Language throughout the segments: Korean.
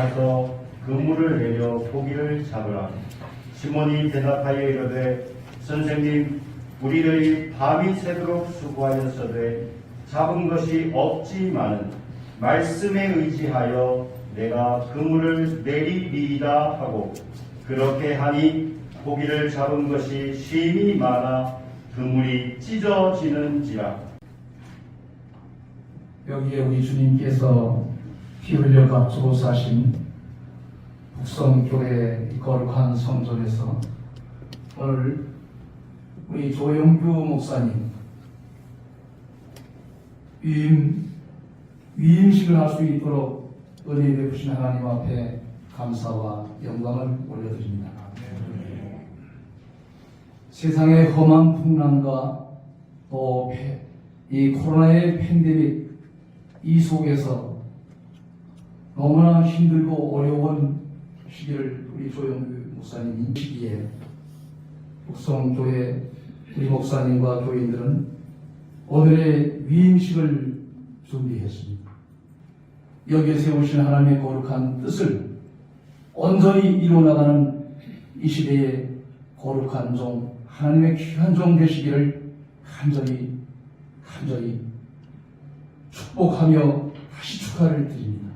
가서 그물을 내려 고기를 잡으라. 시몬이 대답하여 이르되 선생님, 우리들이 밤이 새도록 수고하였으되 잡은 것이 없지만은 말씀에 의지하여 내가 그물을 내리리이다 하고, 그렇게 하니 고기를 잡은 것이 심히 많아 그물이 찢어지는지라. 여기에 우리 주님께서 피 흘려 값주고 사신 북성교회 거룩한 성전에서 오늘 우리 조영규 목사님 위임식을 할 수 있도록 은혜 베푸신 하나님 앞에 감사와 영광을 올려드립니다. 세상의 험한 풍랑과 또 이 코로나의 팬데믹 이 속에서 너무나 힘들고 어려운 시기를 우리 조영규 목사님이 시기에 북성교회 우리 목사님과 교인들은 오늘의 위임식을 준비했습니다. 여기에 세우신 하나님의 거룩한 뜻을 온전히 이루어나가는 이 시대의 거룩한 종, 하나님의 귀한 종 되시기를 간절히 축복하며 다시 축하를 드립니다.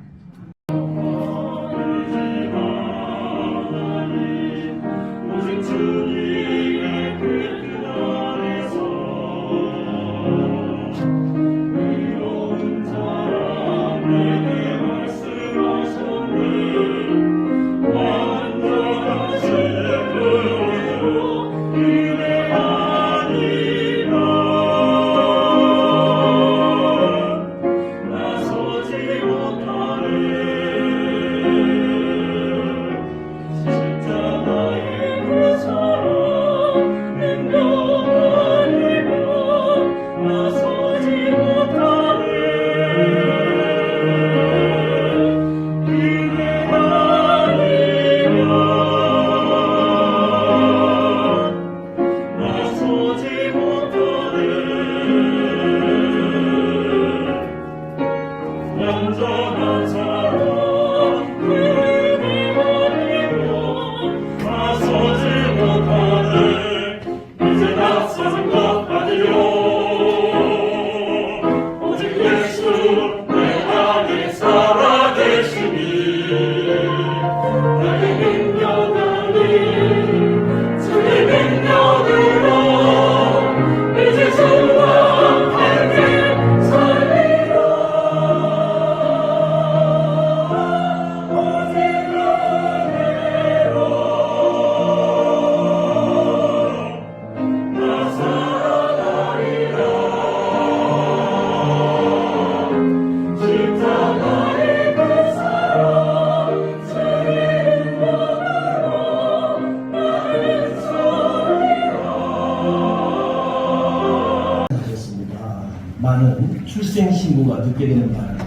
많은 출생신고가 늦게 되는 바람에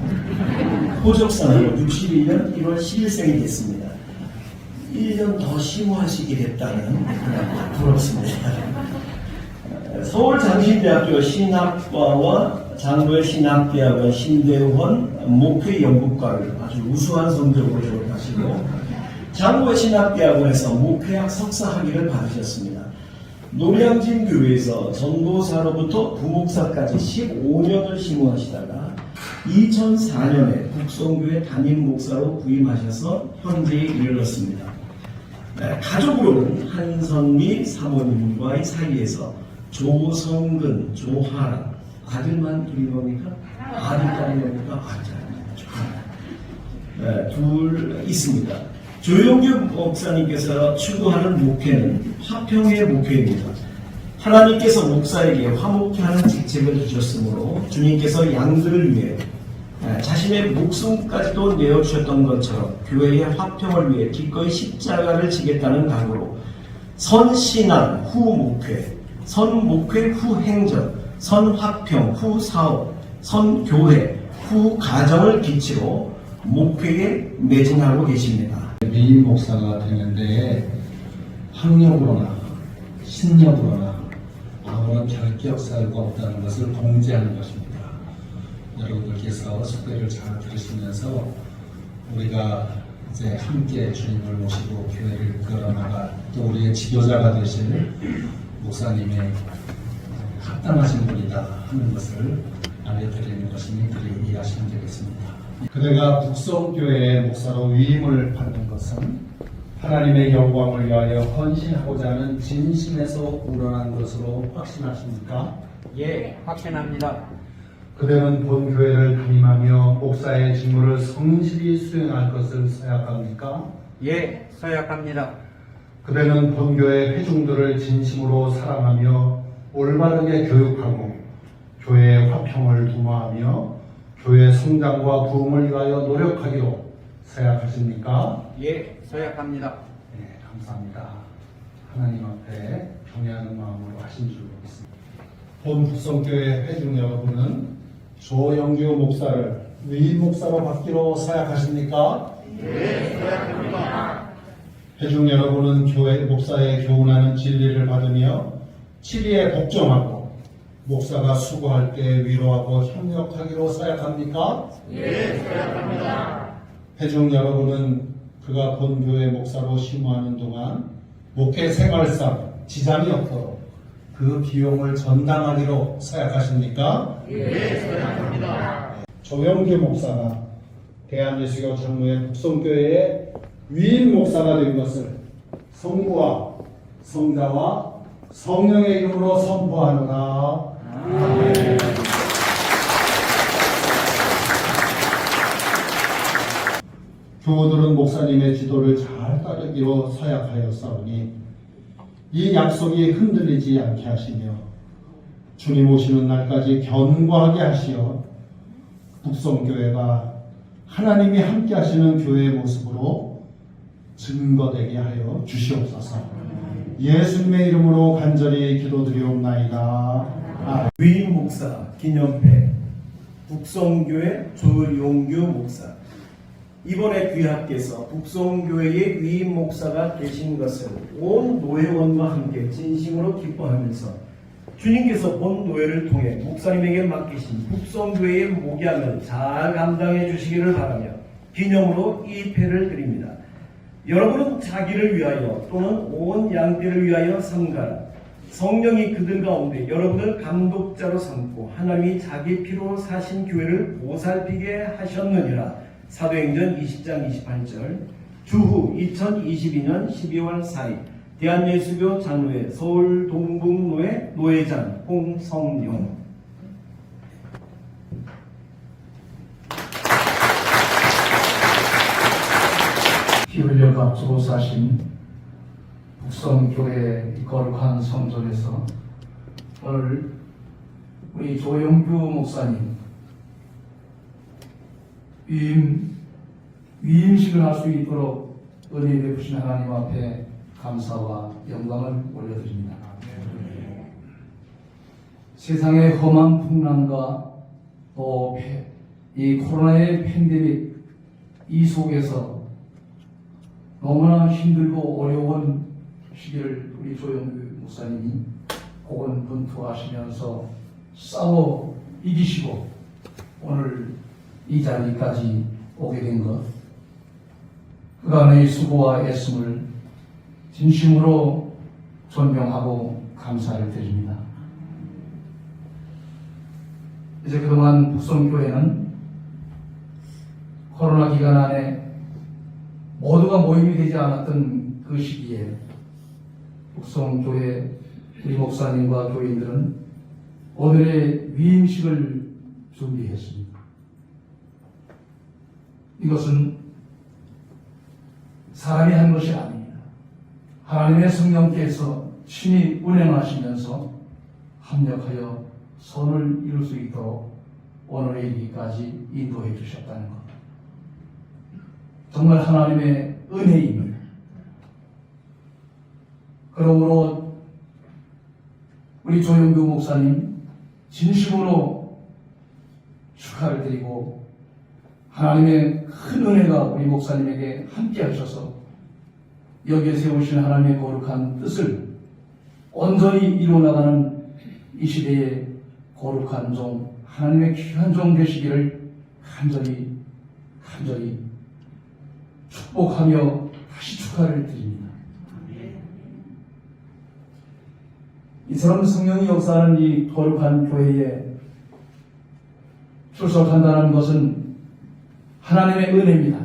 호적상으로 61년 1월 10일생이 됐습니다. 1년 더 심호하시게 됐다는 부럽습니다. 서울장신대학교 신학과와 장로의 신학대학원 신대원 목회연구과를 아주 우수한 성적으로 졸업하시고, 장로의 신학대학원에서 목회학 석사학위를 받으셨습니다. 노량진 교회에서 전도사로부터 부목사까지 15년을 심호하시다가 2004년에 북성교회 담임 목사로 부임하셔서 현재에 이르렀습니다. 가족으로는 한선미 사모님과의 사이에서 조성근, 조하라, 아들만 둘이 겁니까? 아들까지 겁니까? 둘 있습니다. 조영규 목사님께서 추구하는 목회는 화평의 목회입니다. 하나님께서 목사에게 화목케하는 직책을 주셨으므로 주님께서 양들을 위해 자신의 목숨까지도 내어주셨던 것처럼 교회의 화평을 위해 기꺼이 십자가를 지겠다는 각오로 선신앙 후 목회, 선목회 후 행정, 선화평 후 사업, 선교회 후 가정을 기치로 목회에 매진하고 계십니다. 위임 목사가 되는데 학력으로나 신력으로나 아무런 결격사유가 없다는 것을 공지하는 것입니다. 여러분들께서 숙배를 잘 들으시면서 우리가 이제 함께 주님을 모시고 교회를 이끌어나갈 또 우리의 지도자가 되실 목사님의 합당하신 분이다 하는 것을 알려드리는 것이니 그리 이해하시면 되겠습니다. 그대가 북성교회의 목사로 위임을 받는 것은 하나님의 영광을 위하여 헌신하고자 하는 진심에서 우러난 것으로 확신하십니까? 예, 확신합니다. 그대는 본교회를 담임하며 목사의 직무를 성실히 수행할 것을 서약합니까? 예, 서약합니다. 그대는 본교회 회중들을 진심으로 사랑하며 올바르게 교육하고 교회의 화평을 도모하며 교회 성장과 부흥을 위하여 노력하기로 서약하십니까? 예, 서약합니다. 네, 감사합니다. 하나님 앞에 경외하는 마음으로 하신 줄 믿습니다. 본 북성교회 회중 여러분은 조영규 목사를 위임 목사로 받기로 서약하십니까? 네, 서약합니다. 회중 여러분은 교회 목사의 교훈하는 진리를 받으며 치리에 복종하고 목사가 수고할 때 위로하고 협력하기로 서약합니까? 예, 서약합니다. 회중 여러분은 그가 본교회 목사로 심호하는 동안 목회 생활상 지장이 없도록 그 비용을 전담하기로 서약하십니까? 예, 서약합니다. 조영규 목사가 대한예수교 장로회 북성교회의 위임 목사가 된 것을 성부와 성자와 성령의 이름으로 선포하노라. 아멘. 교우들은 목사님의 지도를 잘 따르기로 서약하였사오니 이 약속이 흔들리지 않게 하시며 주님 오시는 날까지 견고하게 하시어 북성교회가 하나님이 함께 하시는 교회의 모습으로 증거되게 하여 주시옵소서. 예수님의 이름으로 간절히 기도드리옵나이다. 위임 목사 기념회 북성교회 조용규 목사, 이번에 귀하께서 북성교회의 위임 목사가 되신 것을 온 노회원과 함께 진심으로 기뻐하면서 주님께서 본 노회를 통해 목사님에게 맡기신 북성교회의 목양을 잘 감당해 주시기를 바라며 기념으로 이 패를 드립니다. 여러분은 자기를 위하여 또는 온 양떼를 위하여 삼가라. 성령이 그들 가운데 여러분을 감독자로 삼고 하나님이 자기 피로 사신 교회를 보살피게 하셨느니라. 사도행전 20장 28절. 주후 2022년 12월 4일 대한예수교 장로회 서울 동북노회 노회장 홍성용. 피 흘려 값주고 사신 북성교회 거룩한 성전에서 오늘 우리 조영규 목사님 위임식을 할 수 있도록 은혜 베푸신 하나님 앞에 감사와 영광을 올려드립니다. 세상의 험한 풍랑과 또 이 코로나의 팬데믹 이 속에서 너무나 힘들고 어려운 시기를 우리 조영규 목사님이 고군분투하시면서 싸워 이기시고 오늘 이 자리까지 오게 된 것, 그간의 수고와 애씀을 진심으로 존경하고 감사를 드립니다. 이제 그동안 북성교회는 코로나 기간 안에 모두가 모임이 되지 않았던 그 시기에 북성교회 우리 목사님과 교인들은 오늘의 위임식을 준비했습니다. 이것은 사람이 한 것이 아닙니다. 하나님의 성령께서 친히 운행하시면서 합력하여 선을 이룰 수 있도록 오늘의 일기까지 인도해 주셨다는 것. 정말 하나님의 은혜입니다. 그러므로 우리 조영규 목사님 진심으로 축하를 드리고 하나님의 큰 은혜가 우리 목사님에게 함께 하셔서 여기에 세우신 하나님의 거룩한 뜻을 온전히 이루어나가는 이 시대의 거룩한 종, 하나님의 귀한 종 되시기를 간절히 축복하며 다시 축하를 드립니다. 이처럼 성령이 역사하는 이 거룩한 교회에 출석한다는 것은 하나님의 은혜입니다.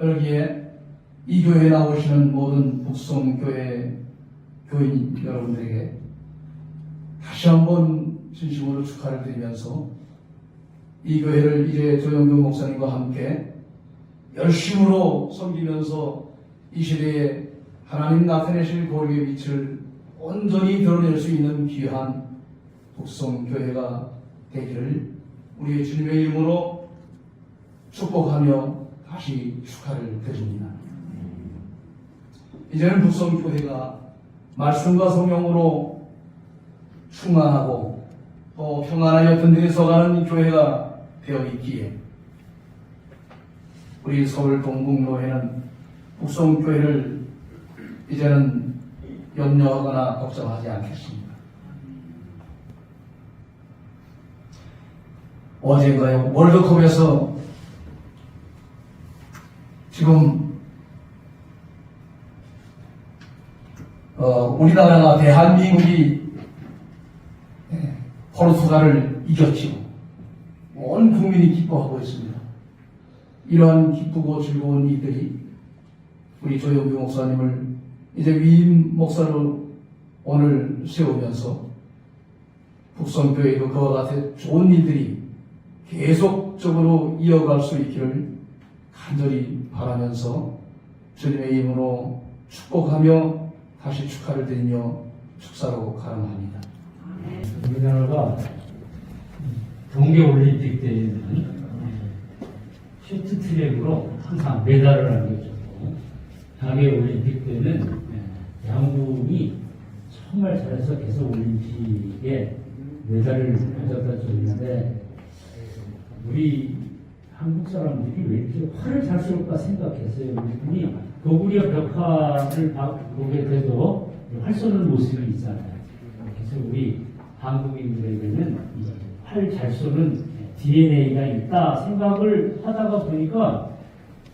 여기에 이 교회에 나오시는 모든 북송교회 교인 여러분들에게 다시 한번 진심으로 축하를 드리면서 이 교회를 이제 조영규 목사님과 함께 열심으로 섬기면서 이 시대에 하나님 나타내실 거룩의 빛을 온전히 드러낼 수 있는 귀한 북송교회가 되기를 우리의 주님의 이름으로 축복하며 다시 축하를 드립니다. 이제는 북송교회가 말씀과 성령으로 충만하고 또 평안하여 든든히 서가는 교회가 되어 있기에 우리 서울 동북로에는 북송교회를 이제는 염려하거나 걱정하지 않겠습니다. 어젠가요 월드컵에서 지금 우리나라가 대한민국이 포르투갈을 이겼지요. 온 국민이 기뻐하고 있습니다. 이러한 기쁘고 즐거운 이들이 우리 조영규 목사님을 이제 위임 목사로 오늘 세우면서 북성교회도 그와 같은 좋은 일들이 계속적으로 이어갈 수 있기를 간절히 바라면서 주님의 이름으로 축복하며 다시 축하를 드리며 축사로 가름합니다. 우리나라가 동계올림픽 때에는 쇼트트랙으로 항상 메달을 안겨줬고 동계올림픽 때는 양궁이 정말 잘해서 계속 올림픽에 메달을 가져다 줬는데 우리 한국 사람들이 왜 이렇게 활을 잘 쏠까 생각했어요. 그랬더니 고구려 벽화를 보게 돼도 활 쏘는 모습이 있잖아요. 그래서 우리 한국인들에게는 활 잘 쏘는 DNA가 있다 생각을 하다가 보니까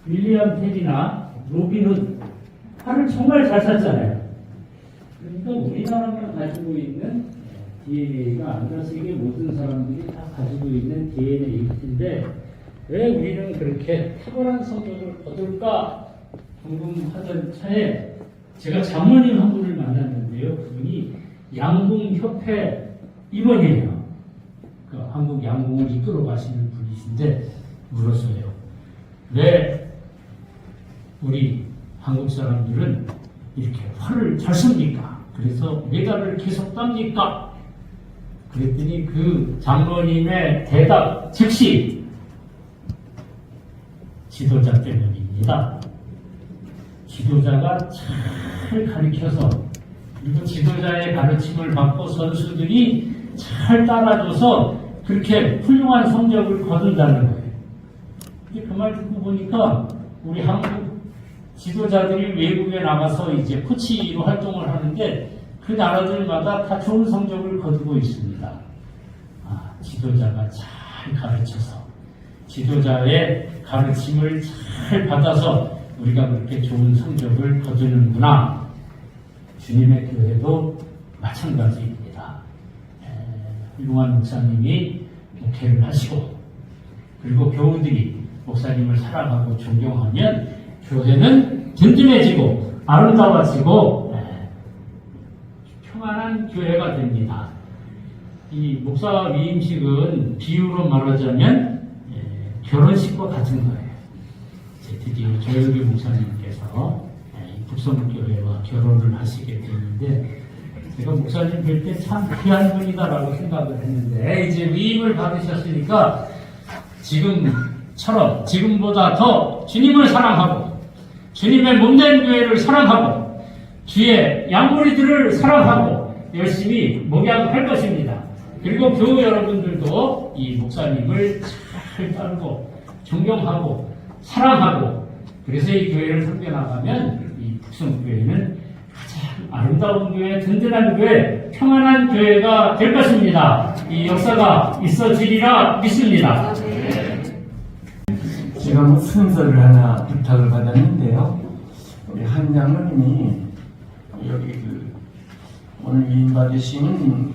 윌리엄 텔이나 로빈은 활을 정말 잘 쐈잖아요. 그러니까 우리나라가 가지고 있는 DNA가 아니라 세계 모든 사람들이 다 가지고 있는 DNA인데 왜 우리는 그렇게 탁월한 성적을 거둘까 궁금하던 차에 제가 장모님 한 분을 만났는데요. 그분이 양궁협회 임원이에요. 그 한국 양궁을 이끌어 가시는 분이신데 물었어요. 왜 우리 한국 사람들은 이렇게 활을 잘 쏩니까? 그래서 메달을 계속 땁니까? 그랬더니 그 장로님의 대답 즉시 지도자 때문입니다. 지도자가 잘 가르쳐서 그리고 지도자의 가르침을 받고 선수들이 잘 따라줘서 그렇게 훌륭한 성적을 거둔다는 거예요. 그 말 듣고 보니까 우리 한국 지도자들이 외국에 나가서 이제 코치로 활동을 하는데 그 나라들마다 다 좋은 성적을 거두고 있습니다. 지도자가 잘 가르쳐서 지도자의 가르침을 잘 받아서 우리가 그렇게 좋은 성적을 거두는구나. 주님의 교회도 마찬가지입니다. 훌륭한 목사님이 목회를 하시고 그리고 교우들이 목사님을 사랑하고 존경하면 교회는 든든해지고 아름다워지고 평안한 교회가 됩니다. 이 목사 위임식은 비유로 말하자면 결혼식과 같은 거예요. 드디어 조영규 목사님께서 북성교회와 결혼을 하시게 됐는데 제가 목사님 뵐 때 참 귀한 분이다라고 생각을 했는데 이제 위임을 받으셨으니까 지금처럼 지금보다 더 주님을 사랑하고 주님의 몸된 교회를 사랑하고 주의 양무리들을 사랑하고 열심히 목양할 것입니다. 그리고 교우 여러분들도 이 목사님을 잘 따르고 존경하고 사랑하고 그래서 이 교회를 섬겨나가면 이 북성교회는 가장 아름다운 교회, 든든한 교회, 평안한 교회가 될 것입니다. 이 역사가 있어지리라 믿습니다. 지금 순서를 하나 부탁을 받았는데요. 우리 한 장로님이 여기 오늘 위임 받으신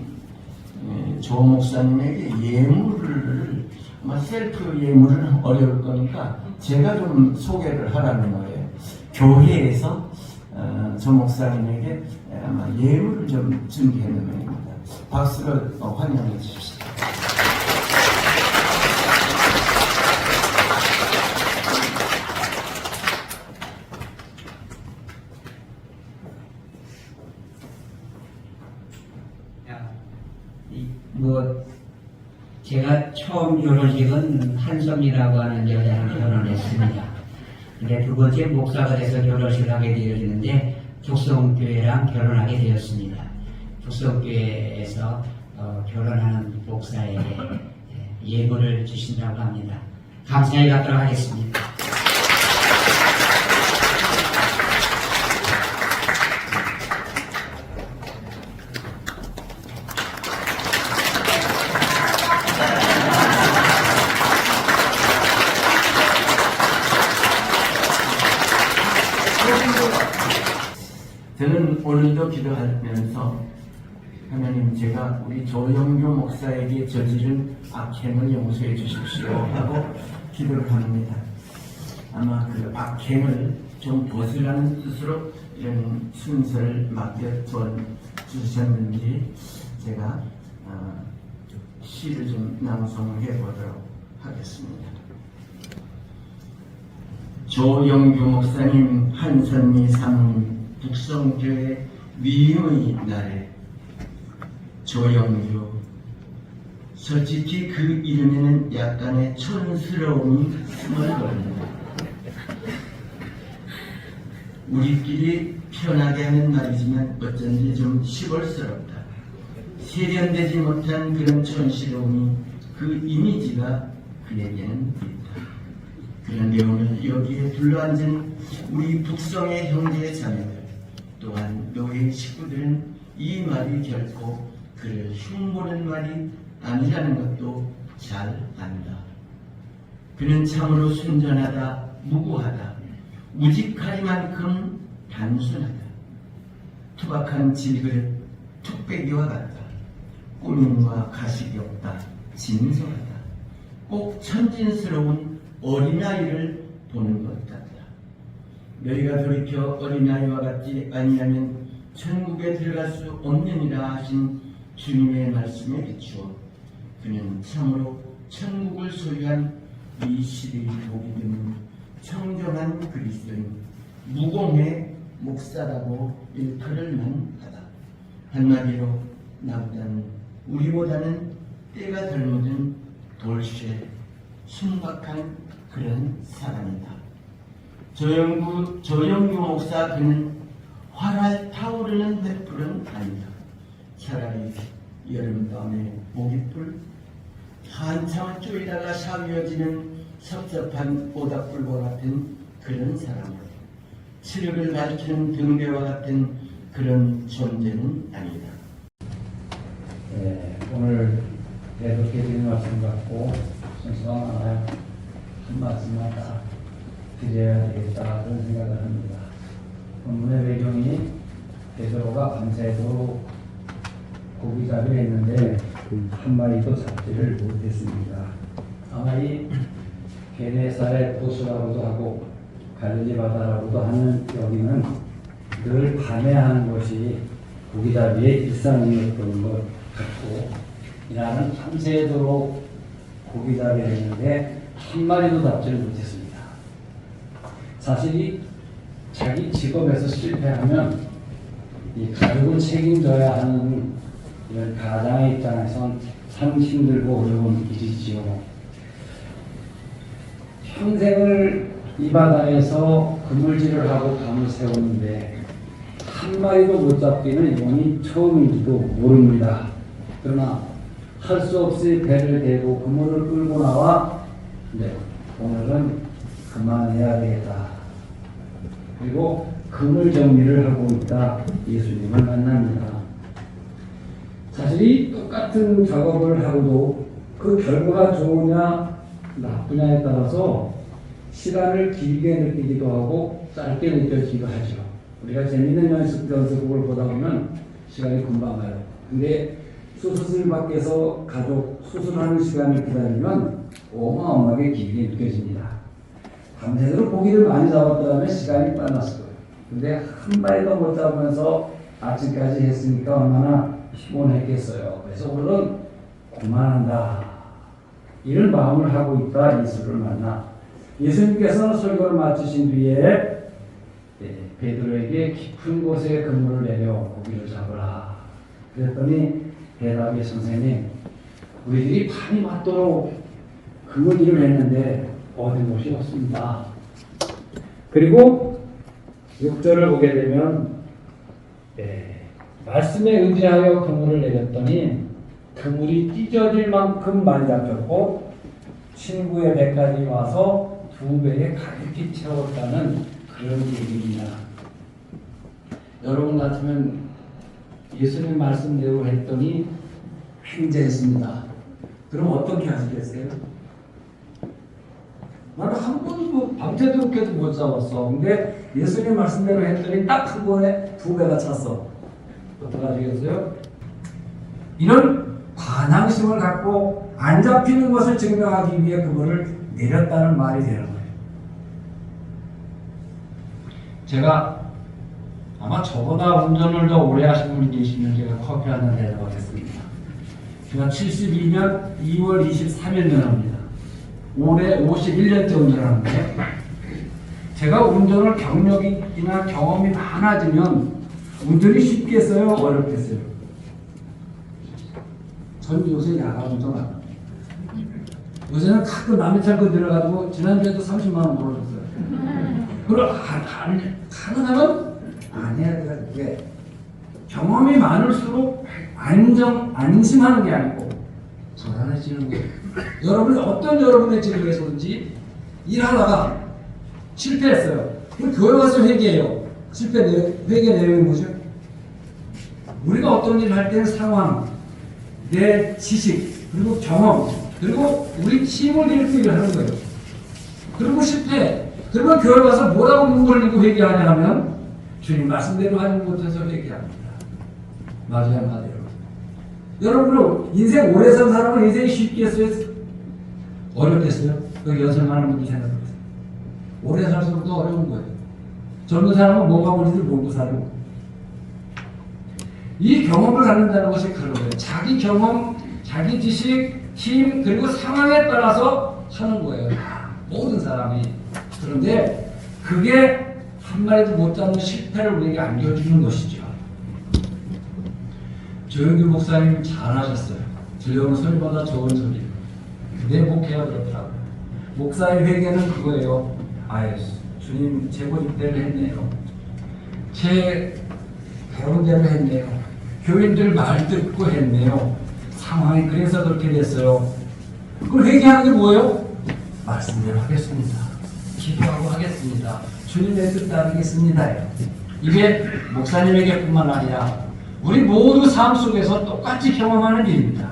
조 목사님에게 예물을 아마 셀프 예물은 어려울 거니까 제가 좀 소개를 하라는 거예요. 교회에서 조 목사님에게 아마 예물을 좀 준비해 놓은 겁니다. 박수로 환영해 주십시오. 제가 처음 결혼식은 한섬이라고 하는 여자랑 결혼했습니다. 근데 두 번째 목사가 돼서 결혼식을 하게 되어지는데 북성교회랑 결혼하게 되었습니다. 북성교회에서 결혼하는 목사에게 예물을 주신다고 합니다. 감사히 갖도록 하겠습니다. 저는 오늘도 기도하면서 하나님, 제가 우리 조영규 목사에게 저지른 악행을 용서해 주십시오 하고 기도를 합니다. 아마 그 악행을 좀 벗으라는 뜻으로 이런 순서를 맡겨 주셨는지 제가 시를 좀 낭송해 보도록 하겠습니다. 조영규 목사님, 한선미 사모님, 북성교회 위임의 날에 조영규, 솔직히 그 이름에는 약간의 촌스러움이 스멀거립니다. 우리끼리 편하게 하는 말이지만 어쩐지 좀 시골스럽다. 세련되지 못한 그런 촌스러움이 그 이미지가 그에게는 있다. 그런데 오늘 여기에 둘러앉은 우리 북성의 형제 자매들 또한 노예 식구들은 이 말이 결코 그를 흉보는 말이 아니라는 것도 잘 안다. 그는 참으로 순전하다, 무고하다, 우직하리만큼 단순하다. 투박한 질그릇 툭배기와 같다. 꾸밈과 가식이 없다. 진솔하다. 꼭 천진스러운 어린아이를 보는 것 같다. 너희가 돌이켜 어린아이와 같지 아니하면 천국에 들어갈 수 없느니라 하신 주님의 말씀에 비추어 그는 참으로 천국을 소유한 이 시대의 복이 드는 청정한 그리스도인 무공의 목사라고 일컬을 만하다. 한마디로 우리보다는 때가 덜 묻은 돌쇠 순박한 그런 사람이다. 조영규 목사, 그는 활활 타오르는 횃불은 아니다. 차라리 여름밤의 모깃불, 한참을 쪼이다가 사위어지는 섭섭한 오닥불과 같은 그런 사람으로 칠흑을 밝히는 등대와 같은 그런 존재는 아니다. 오늘 대독해 드린 말씀 갖고 순서가 많아요. 한 말씀마다 드려야 되겠다 그런 생각을 합니다. 본문의 배경이 베드로가 밤새도록 고기잡이를 했는데 한 마리도 잡지를 못했습니다. 아마 이 게네사렛 호수라고도 하고 갈릴리 바다라고도 하는 여기는 늘 밤에 하는 것이 고기잡이의 일상이었던 것 같고, 이날은 밤새도록 고기잡이를 했는데 한 마리도 잡지를 못했습니다. 사실 이 자기 직업에서 실패하면 이 가족을 책임져야 하는 이런 가장의 입장에선 참 힘들고 어려운 일이지요. 평생을 이 바다에서 그물질을 하고 밤을 새우는데 한 마리도 못 잡기는 이번이 처음인지도 모릅니다. 그러나 할 수 없이 배를 대고 그물을 끌고 나와 오늘은 그만해야 되겠다. 그리고 그물 정리를 하고 있다. 예수님을 만납니다. 사실 이 똑같은 작업을 하고도 그 결과가 좋으냐 분야에 따라서 시간을 길게 느끼기도 하고 짧게 느껴지기도 하죠. 우리가 재밌는 연습곡을 보다 보면 시간이 금방 가요. 근데 수술실 밖에서 가족 수술하는 시간을 기다리면 어마어마하게 길게 느껴집니다. 밤새도록 고기를 많이 잡았다면 시간이 빨랐을 거예요. 근데 한 마리도 못 잡으면서 아침까지 했으니까 얼마나 피곤했겠어요. 그래서 오늘은 그만한다, 이런 마음을 하고 있다 예수를 만나. 예수님께서는 설교를 마치신 뒤에 베드로에게 깊은 곳에 그물을 내려 고기를 잡으라 그랬더니 대답에, 선생님, 우리들이 밤이 맞도록 그물 일을 했는데 어디 곳이 없습니다. 그리고 6절을 보게 되면 말씀에 의지하여 그물을 내렸더니 그물이 찢어질 만큼 많이 잡혔고 친구의 배까지 와서 2배에 가득히 채웠다는 그런 얘기입니다. 여러분 같으면 예수님 말씀대로 했더니 횡재했습니다. 그럼 어떻게 하시겠어요? 나는 한 번도 밤새도록 해도 못 잡았어. 근데 예수님 말씀대로 했더니 딱 한 번에 2배가 찼어. 어떻게 하시겠어요? 이런 반항심을 갖고 안 잡히는 것을 증명하기 위해 그거를 내렸다는 말이 되는 거예요. 제가 아마 저보다 운전을 더 오래 하신 분이 계시면 제가 커피 한 잔 대접하겠습니다. 제가 72년 2월 23일 년입니다. 올해 51년째 운전하는데 제가 운전을 경력이나 경험이 많아지면 운전이 쉽겠어요? 어렵겠어요? 전 요새 야간 운전 안 합니다. 요새는 가끔 남의 차 들어가지고 지난주에도 30만 원 벌어줬어요. 그걸 가능하면 안 해야 돼요. 그게 경험이 많을수록 안심하는 게 아니고 불안해지는 거예요. 여러분이 어떤 여러분의 직업에서든지 일하다가 실패했어요. 그럼 교회 와서 회개해요. 회개 내용이 뭐죠? 우리가 어떤 일을 할 때는 상황, 내 지식, 그리고 경험, 그리고 우리 힘을 들일 때 일을 하는 거예요. 그리고 실패. 그러면 교회 와서 뭐라고 눈 돌리고 회개하냐 하면 주님 말씀대로 하지 못해서 회개합니다. 맞아요, 한마디로. 여러분, 인생 오래 산 사람은 인생이 쉽겠어요? 어렵겠어요? 여기 연설 많은 분들 생각해보세요. 오래 살수록 더 어려운 거예요. 젊은 사람은 뭐가 뭔지를 모르고 살고. 이 경험을 갖는다는 것이 그런 거예요. 자기 경험, 자기 지식, 힘, 그리고 상황에 따라서 하는 거예요. 모든 사람이. 그런데 그게 한 마리도 못 잡는 실패를 우리에게 안겨주는 것이죠. 조영규 목사님 잘하셨어요. 들려오는 소리보다 좋은 소리. 내 목회가 그렇더라고요. 목사의 회개는 그거예요. 아유, 주님 제 고집대로 했네요. 제 배운 대로 했네요. 교인들 말 듣고 했네요. 상황이 그래서 그렇게 됐어요. 그걸 회개하는 게 뭐예요? 말씀대로 하겠습니다. 기도하고 하겠습니다. 주님의 뜻 따르겠습니다. 이게 목사님에게뿐만 아니라 우리 모두 삶 속에서 똑같이 경험하는 일입니다.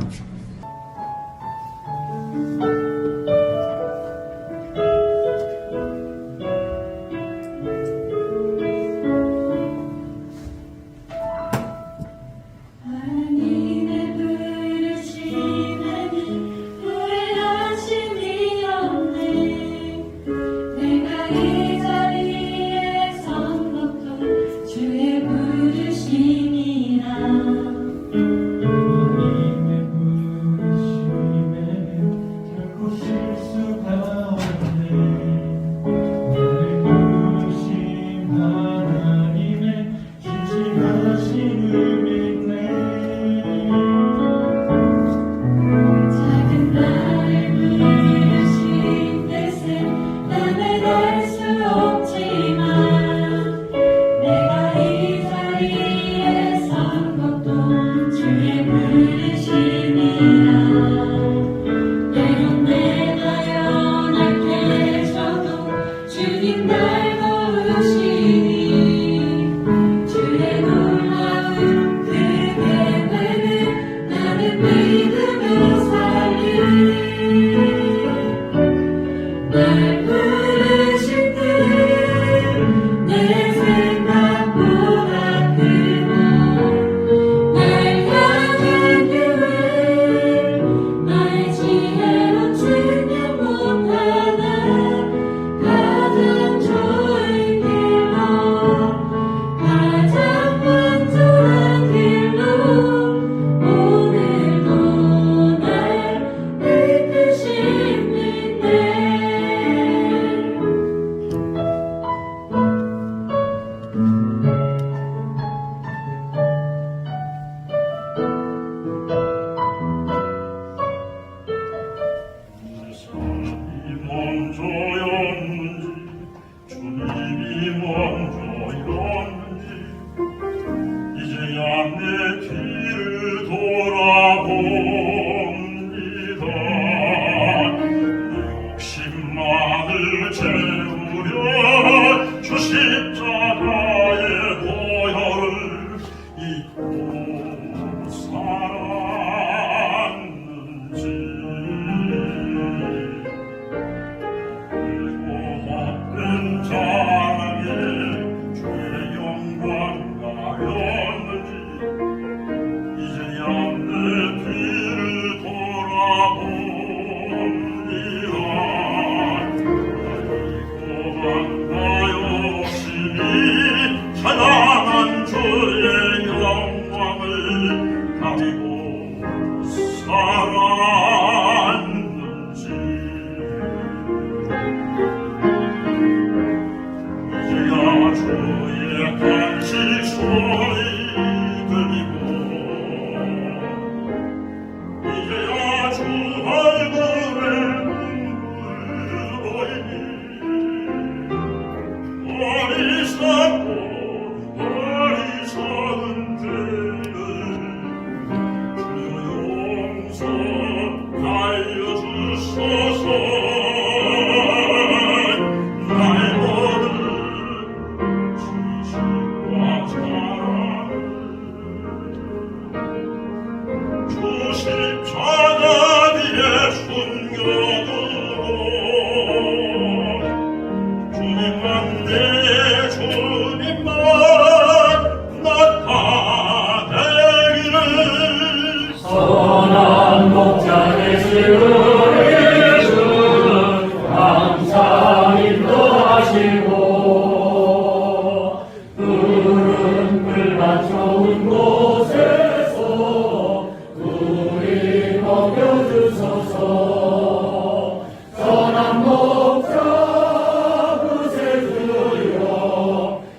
주의 부르심이라 채우려 주십자가의 보혈을 잊고 살았는지 고맙은 자랑에 주의 영광 가렸는지 이제야 내 뒤를 돌아봅니다. 나였으니 찬양한 주의 영광을 가지고 살았는지 이제야 주의 간식 소리 들리고 이제야 주 얼굴에 눈물 보이니 어리석은 죄를 주여 용서하여 주소서. 나의 모든 지식과 자랑을 주십자가 위에 숨겨두고 주님만 내 주님만 나타내기를. 선한 목자 되시는 항상 인도하시고 푸른 풀밭 좋은 곳에서 우리 먹여주소서. 선한 목자 그새 주여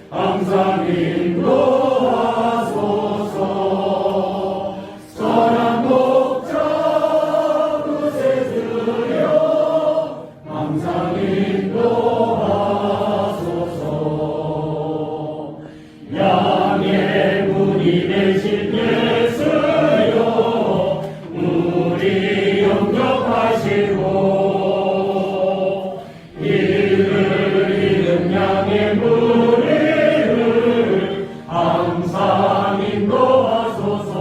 항상 인도하소서. 선한 목자 그새 주여 항상 인도하소서. 양의 문이 되신 예수여 우리 영접하시고 이를 잃은 양의 무리를 항상 인도하소서.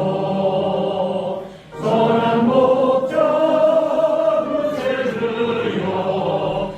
선한 목자 그새 주여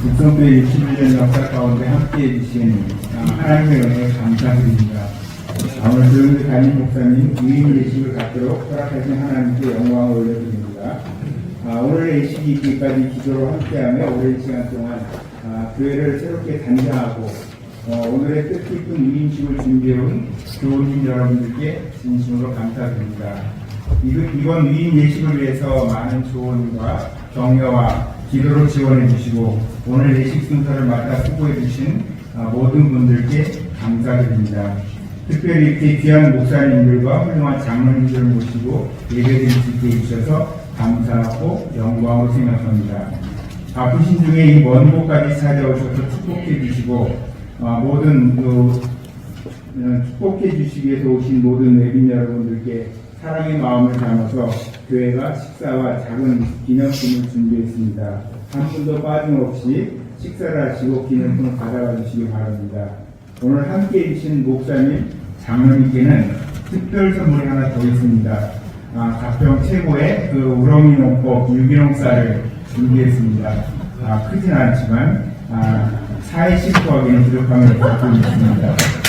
북성교회 61년 역사 가운데 함께해 주신 하나님의 은혜에 감사드립니다. 오늘 조영대 담임 목사님 위임 예식을 갖도록 허락하신 하나님께 영광을 올려드립니다. 오늘 예식이 있기까지 기도로 함께하며 오랜 시간 동안 교회를 새롭게 단장하고 오늘의 뜻깊은 위임식을 준비해온 교우님 여러분들께 진심으로 감사드립니다. 이번 위임 예식을 위해서 많은 조언과 격려와 기도로 지원해 주시고 오늘 예식 순서를 맡아 수고해 주신 모든 분들께 감사드립니다. 특별히 이렇게 귀한 목사님들과 훌륭한 장로님들을 모시고 예배드릴 수 있게 해주셔서 감사하고 영광으로 생각합니다. 바쁘신 중에 이 먼 곳까지 찾아오셔서 축복해 주시고 모든 축복해 주시기 위해서 오신 모든 외빈 여러분들께 사랑의 마음을 담아서 교회가 식사와 작은 기념품을 준비했습니다. 한 분도 빠짐없이 식사를 하시고 기념품을 가져가 주시기 바랍니다. 오늘 함께해 주신 목사님, 장로님께는 특별 선물이 하나 더 있습니다. 가평 최고의 그 우렁이 농법 유기농 쌀을 준비했습니다. 크진 않지만 사회 식구하기는 부족함을 겪고 있습니다.